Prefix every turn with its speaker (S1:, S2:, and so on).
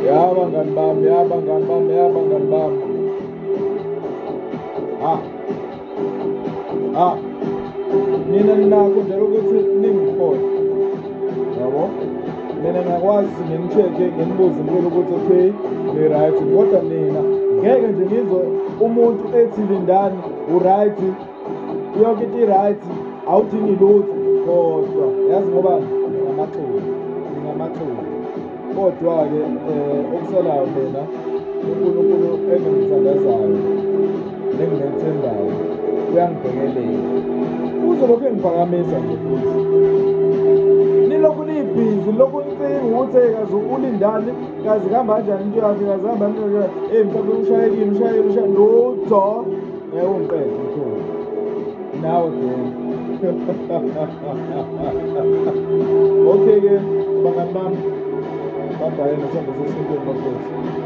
S1: Bangani bami, bangani bami. Mina ninakho nje ukuthi ningikhohle. Yabo? Mina ngiyakwazi ngini-check-e nginibuze impilo ukuthi okay, ni-right. Kodwa mina ngeke nje ngizwe umuntu ethi lindani u-right, yonke into i-right, awudingi lutho. Kodwa yazi ngobani? Ngingamathuli. Kodwa-ke okusalayo mina uNkulunkulu engimthandazayo nengimethembayo uyangibhekelela. Uzolokhu engiphakamisa nje futhi. Nilokhu nibhizi, lokhu nicinga ukuthi kazi ulindani, kazi kuhamba kanjani into yakhe, kazi hamba kanjani, mhlawumbe ushayelile, lutho. Ungiqede mkhulu. Nawe again. Okay-ke, bangani bami. Bye-bye, nasihamba sesintweni bafowethu.